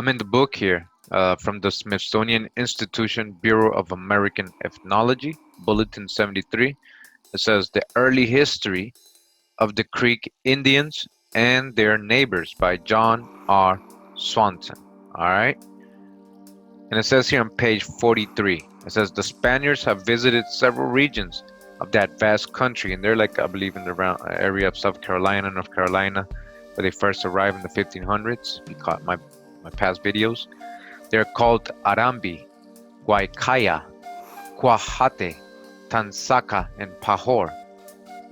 I'm in the book here from the Smithsonian Institution Bureau of American Ethnology, Bulletin 73. It says The Early History of the Creek Indians and Their Neighbors by John R. Swanson. All right. And it says here on page 43, it says the Spaniards have visited several regions of that vast country, and they're like, I believe, in the area of South Carolina, North Carolina, where they first arrived in the 1500s. You caught my past videos. They're called Arambi, Guaycaya, Cuajate, Tansaka, and Pahor.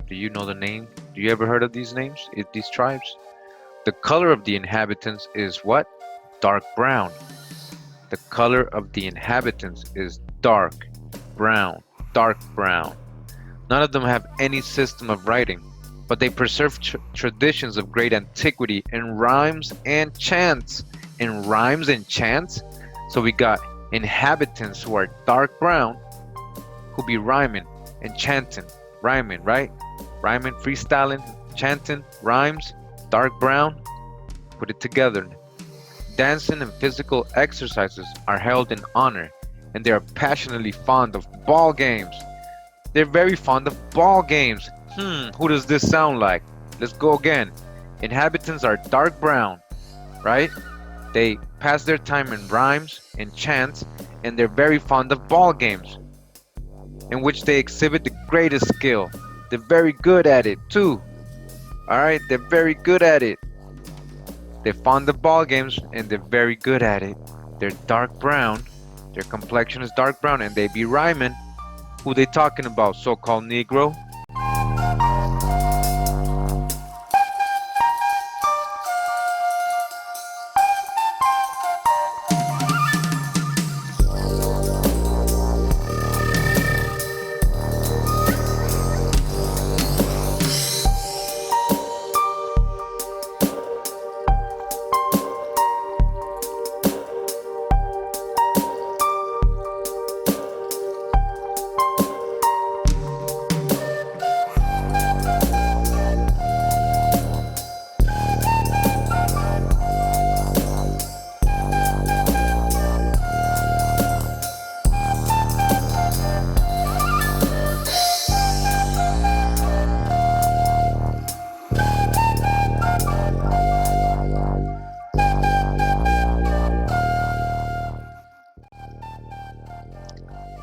Do you know the name? Do you ever heard of these names, these tribes? The color of the inhabitants is what? Dark brown. The color of the inhabitants is dark brown, dark brown. None of them have any system of writing, but they preserve traditions of great antiquity in rhymes and chants. In rhymes and chants? So we got inhabitants who are dark brown, who be rhyming and chanting. Rhyming, right? Rhyming, freestyling, chanting, rhymes, dark brown. Put it together. Dancing and physical exercises are held in honor, and they are passionately fond of ball games. They're very fond of ball games. Who does this sound like? Let's go again. Inhabitants are dark brown, right? They pass their time in rhymes and chants, and they're very fond of ball games, in which they exhibit the greatest skill. They're very good at it too. Alright, they're very good at it. They're fond of ball games and they're very good at it. They're dark brown. Their complexion is dark brown and they be rhyming. Who they talking about? So-called Negro?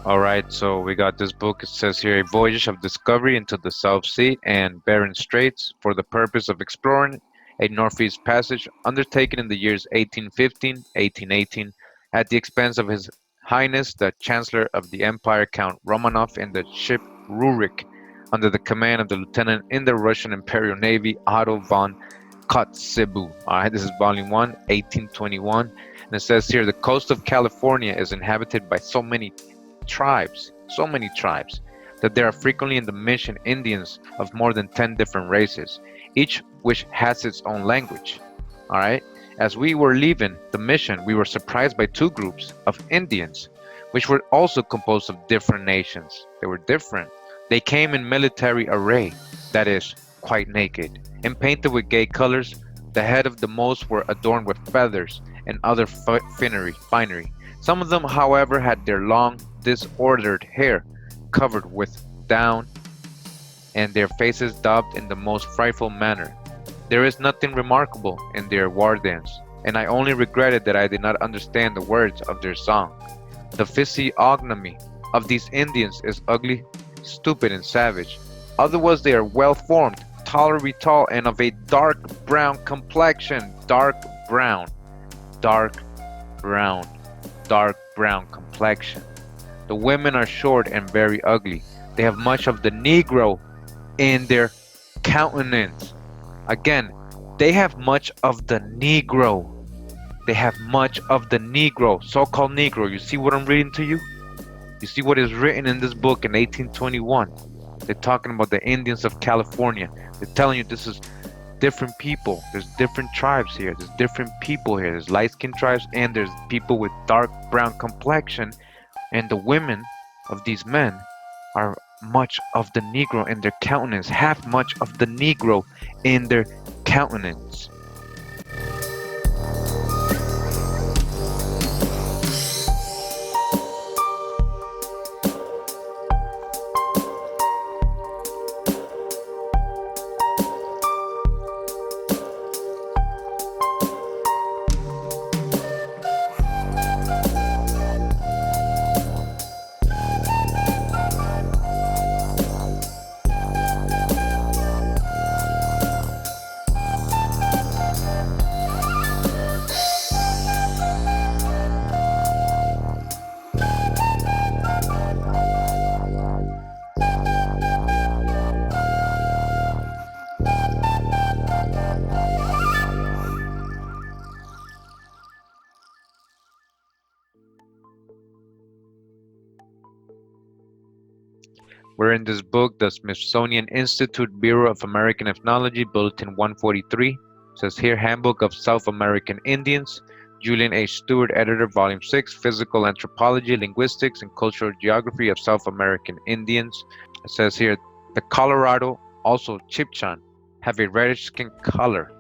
All right, so we got this book. It says here, A Voyage of Discovery into the South Sea and Bering Straits for the purpose of exploring a northeast passage undertaken in the years 1815, 1818, at the expense of His Highness the Chancellor of the Empire, Count Romanov, in the ship Rurik, under the command of the Lieutenant in the Russian Imperial Navy, Otto von Kotzebue. All right, this is Volume 1, 1821. And it says here, the coast of California is inhabited by so many tribes, that there are frequently in the mission Indians of more than 10 different races, each which has its own language. All right. As we were leaving the mission, we were surprised by two groups of Indians, which were also composed of different nations. They were different. They came in military array, that is, quite naked, and painted with gay colors. The head of the most were adorned with feathers and other finery. Some of them, however, had their long, disordered hair covered with down, and their faces daubed in the most frightful manner. There is nothing remarkable in their war dance, and I only regretted that I did not understand the words of their song. The physiognomy of these Indians is ugly, stupid, and savage. Otherwise they are well formed, tolerably tall, and of a dark brown complexion. Dark brown complexion. The women are short and very ugly. They have much of the Negro in their countenance. Again, they have much of the Negro. They have much of the Negro, so-called Negro. You see what I'm reading to you? You see what is written in this book in 1821? They're talking about the Indians of California. They're telling you this is different people. There's different tribes here. There's different people here. There's light-skinned tribes and there's people with dark brown complexion. And the women of these men are much of the Negro in their countenance, have much of the Negro in their countenance. We're in this book, the Smithsonian Institute Bureau of American Ethnology, Bulletin 143. It says here, Handbook of South American Indians. Julian H. Stewart, editor, Volume 6, Physical Anthropology, Linguistics, and Cultural Geography of South American Indians. It says here, the Colorado, also Chibchan, have a reddish skin color.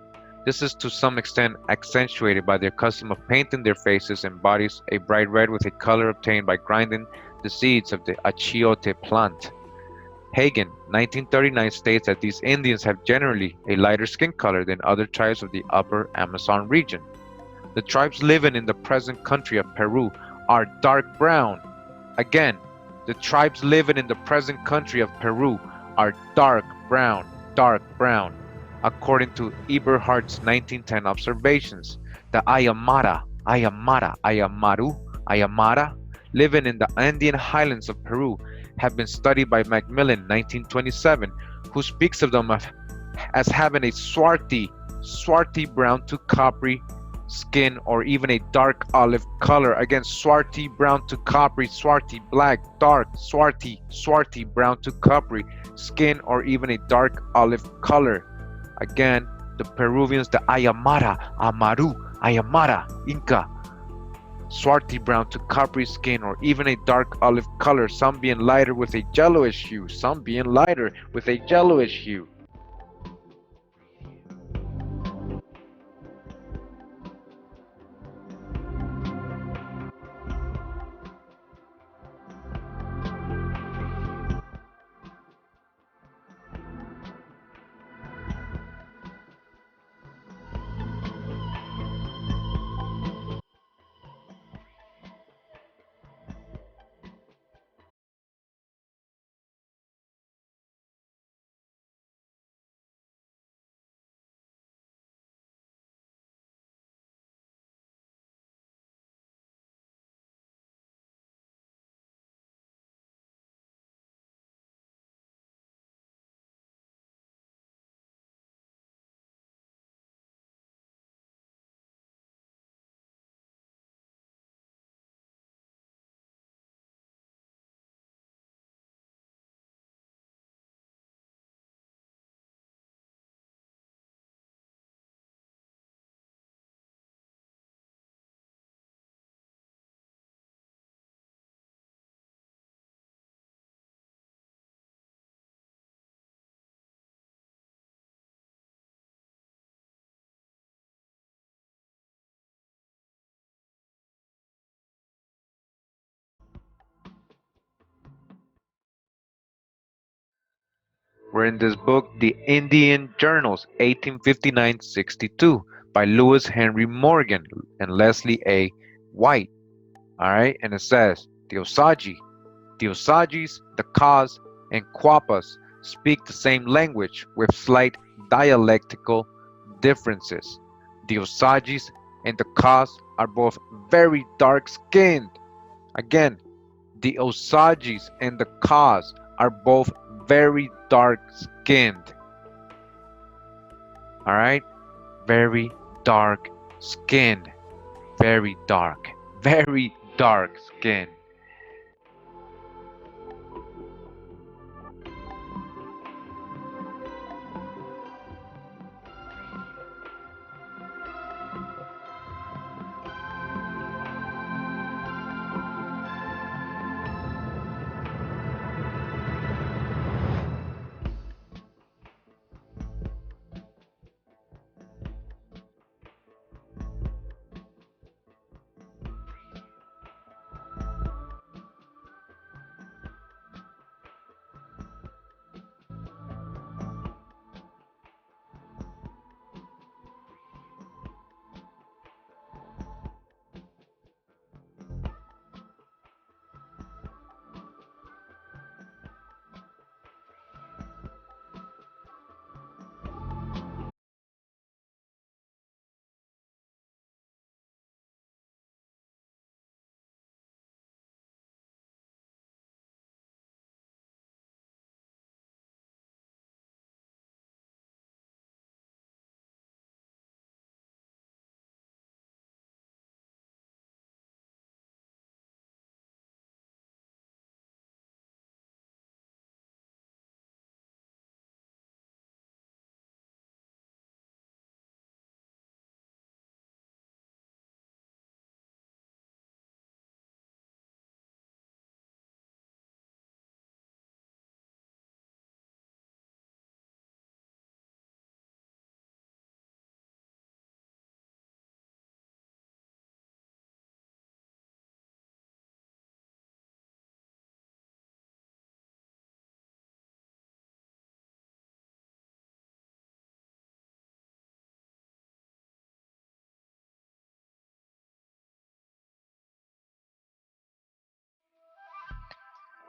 This is to some extent accentuated by their custom of painting their faces and bodies a bright red with a color obtained by grinding the seeds of the achiote plant. Hagen, 1939, states that these Indians have generally a lighter skin color than other tribes of the upper Amazon region. The tribes living in the present country of Peru are dark brown. Again, the tribes living in the present country of Peru are dark brown, according to Eberhardt's 1910 observations. The Ayamara, living in the Andean highlands of Peru, have been studied by Macmillan, 1927, who speaks of them as having a swarthy brown to coppery skin or even a dark olive color. Again, swarthy brown to coppery, swarthy black, dark, swarthy brown to coppery skin or even a dark olive color. Again, the Peruvians, the Ayamara, Inca, swarthy brown to coppery skin or even a dark olive color, some being lighter with a yellowish hue. We're in this book, The Indian Journals, 1859-62, by Lewis Henry Morgan and Leslie A. White. All right, and it says, the Osagis, the Kas, and Quapas speak the same language with slight dialectical differences. The Osagis and the Kas are both very dark-skinned. Again, the Osagis and the Kas are both very dark-skinned. All right, very dark-skinned, very dark-skinned.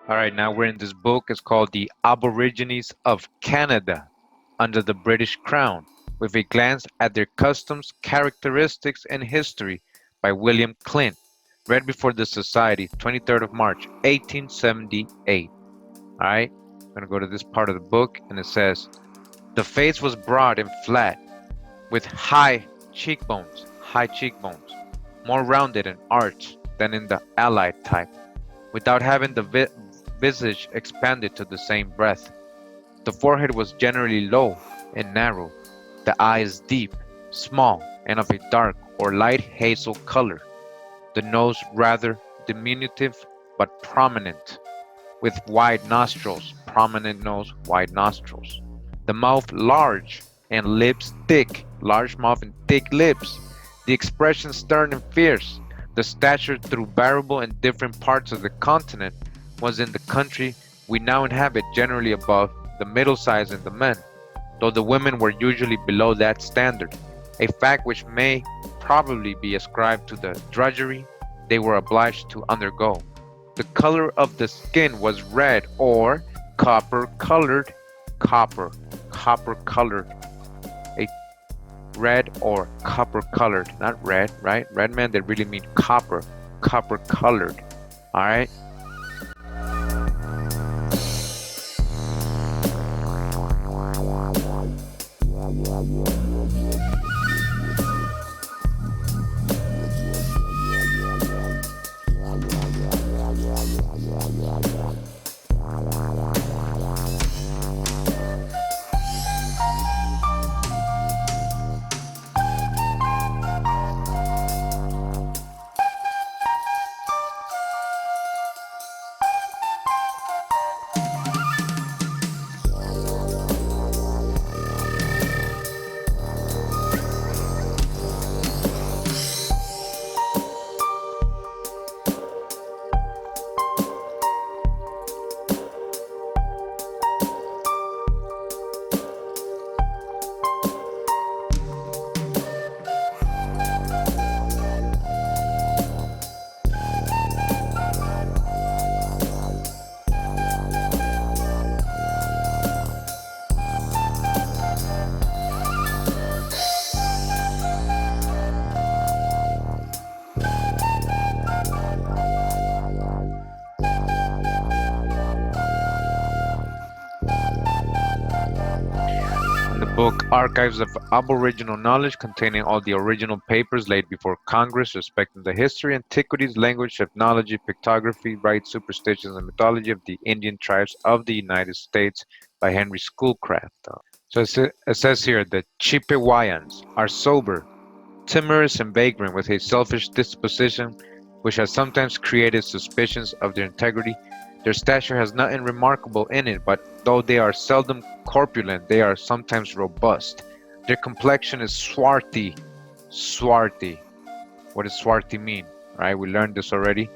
All right, now we're in this book. It's called The Aborigines of Canada Under the British Crown, with a glance at their customs, characteristics, and history by William Clint. Read before the Society, 23rd of March, 1878. All right, I'm going to go to this part of the book, and it says, the face was broad and flat, with high cheekbones, more rounded and arched than in the Allied type, without having the visage expanded to the same breadth. The forehead was generally low and narrow, the eyes deep, small, and of a dark or light hazel color, the nose rather diminutive but prominent, with wide nostrils, prominent nose, wide nostrils. The mouth large and lips thick, large mouth and thick lips. The expression stern and fierce. The stature through variable and different parts of the continent was in the country we now inhabit generally above the middle size in the men, though the women were usually below that standard, a fact which may probably be ascribed to the drudgery they were obliged to undergo. The color of the skin was red or copper colored, copper colored, a red or copper colored, not red, right? Red man, they really mean copper colored, all right? In the book Archives of Aboriginal Knowledge, containing all the original papers laid before Congress respecting the history, antiquities, language, ethnology, pictography, rites, superstitions, and mythology of the Indian tribes of the United States by Henry Schoolcraft. So it says here that Chippewyans are sober, timorous, and vagrant, with a selfish disposition which has sometimes created suspicions of their integrity. Their stature has nothing remarkable in it, but though they are seldom corpulent, they are sometimes robust. Their complexion is swarthy. Swarthy. What does swarthy mean? Right? We learned this already.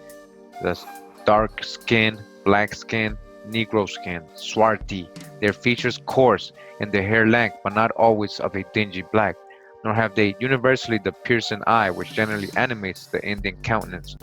That's dark skin, black skin, Negro skin. Swarthy. Their features coarse, and their hair lank, but not always of a dingy black. Nor have they universally the piercing eye which generally animates the Indian countenance.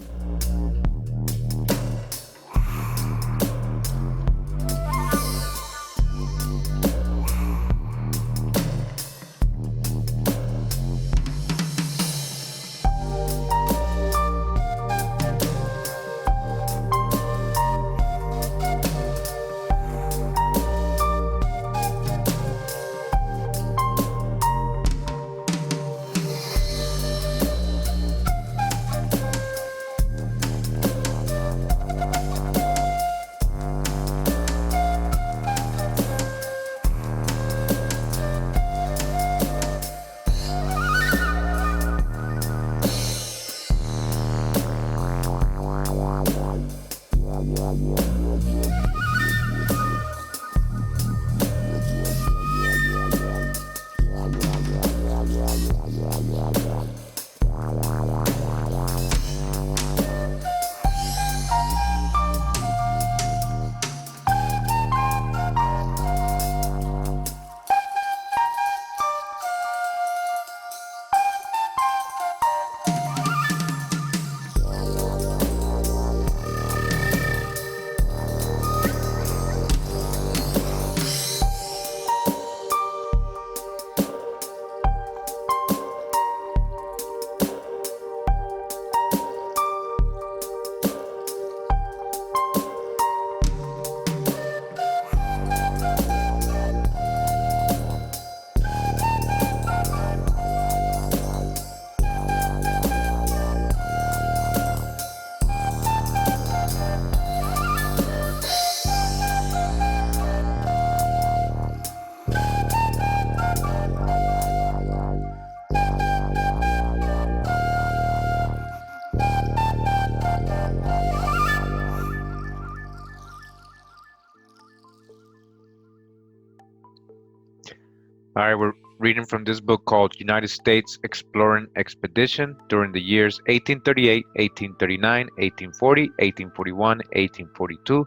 All right, we're reading from this book called United States Exploring Expedition during the years 1838, 1839, 1840, 1841, 1842,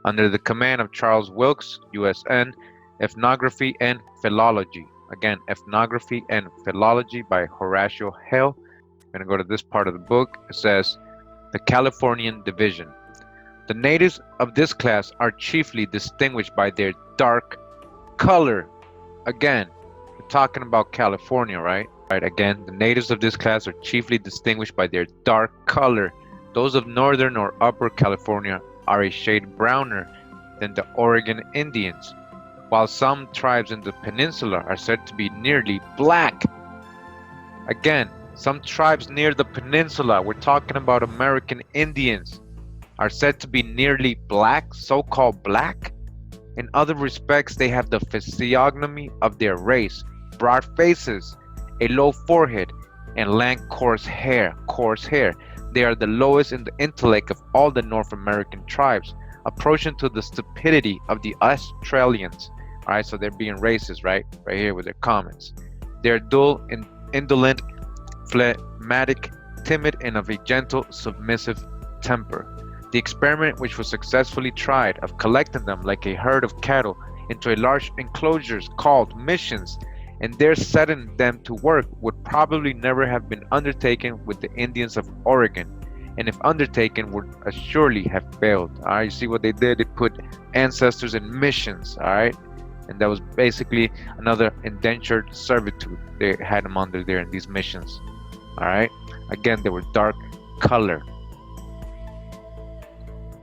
under the command of Charles Wilkes, USN, Ethnography and Philology. Again, Ethnography and Philology by Horatio Hale. I'm going to go to this part of the book. It says, the Californian Division. The natives of this class are chiefly distinguished by their dark color. Again, we're talking about California, right? Right. Again, the natives of this class are chiefly distinguished by their dark color. Those of northern or upper California are a shade browner than the Oregon Indians, while some tribes in the peninsula are said to be nearly black. Again, some tribes near the peninsula, we're talking about American Indians, are said to be nearly black, so-called black. In other respects, they have the physiognomy of their race: broad faces, a low forehead, and lank coarse hair. They are the lowest in the intellect of all the North American tribes, approaching to the stupidity of the Australians. All right, so they're being racist, right? Right here with their comments. They're dull and indolent, phlegmatic, timid, and of a gentle, submissive temper. The experiment, which was successfully tried, of collecting them like a herd of cattle into a large enclosures called missions, and there setting them to work, would probably never have been undertaken with the Indians of Oregon, and if undertaken, would assuredly have failed. All right, you see what they did? They put ancestors in missions. All right, and that was basically another indentured servitude. They had them under there in these missions. All right, again, they were dark color.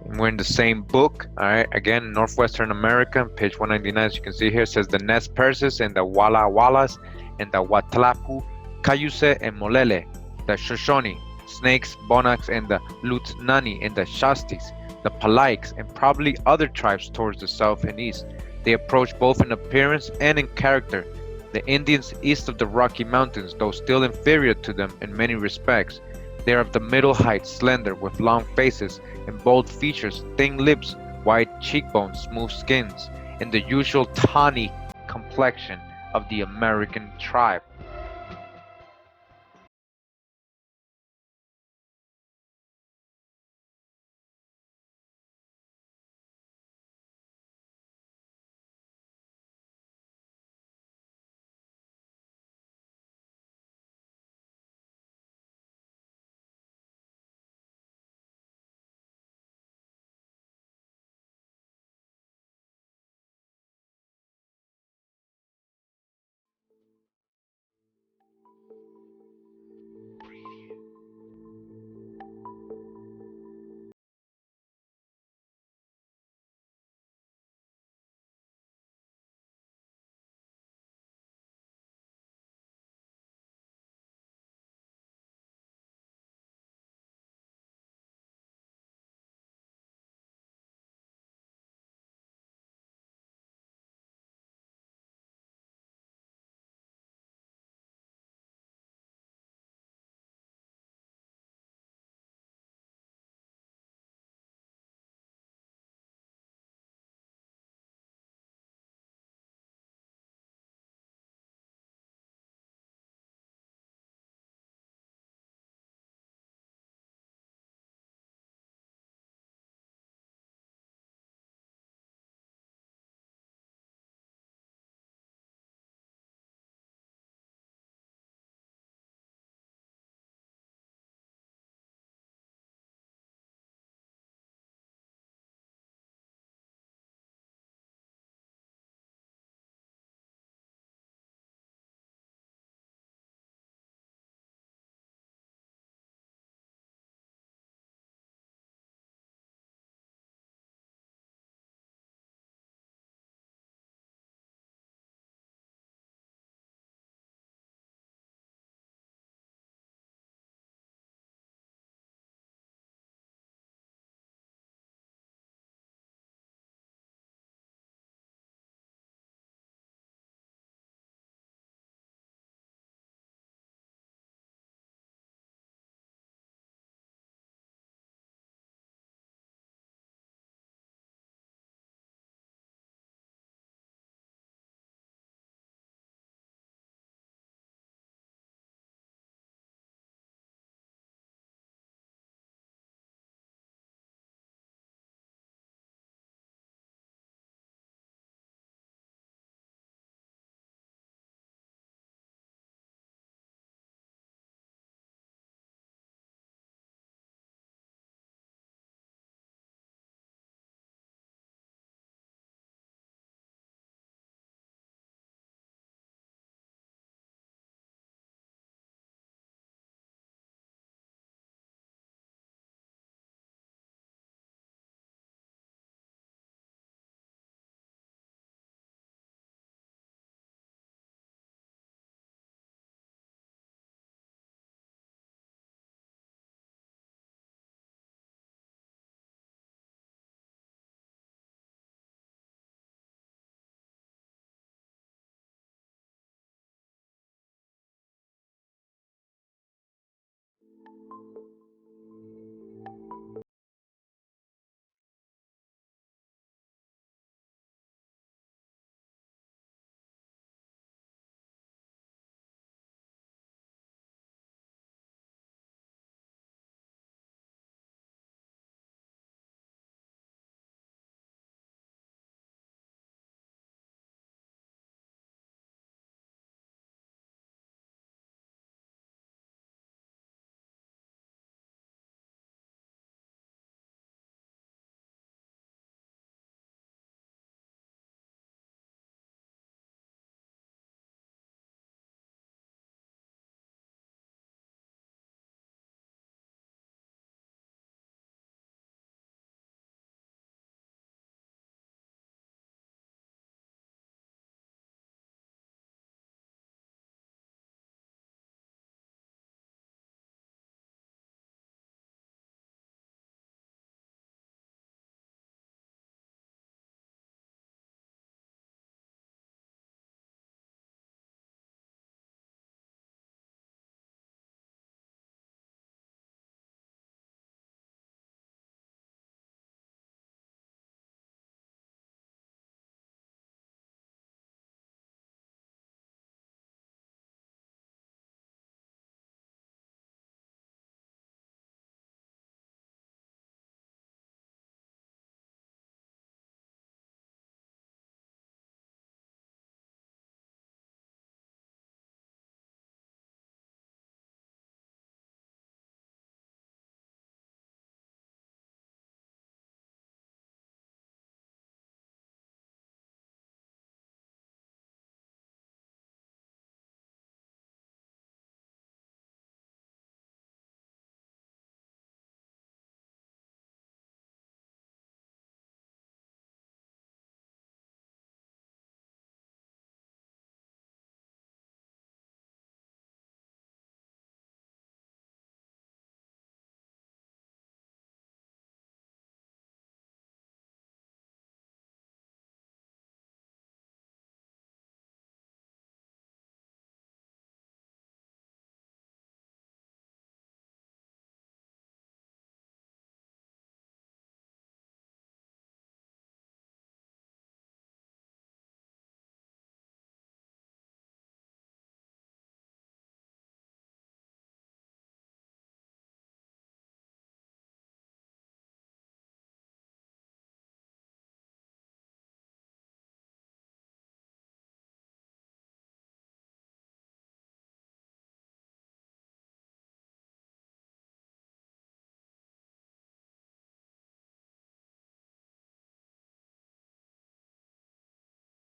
We're in the same book. All right, again, Northwestern America, page 199, as you can see here, says the Nez Perces and the Walla Wallas and the Watlapu, Cayuse and Molele, the Shoshone, Snakes, Bonaks, and the Lutnani and the Shastis, the Palaiks, and probably other tribes towards the south and east. They approach both in appearance and in character the Indians east of the Rocky Mountains, though still inferior to them in many respects. They are of the middle height, slender, with long faces and bold features, thin lips, wide cheekbones, smooth skins, and the usual tawny complexion of the American tribe.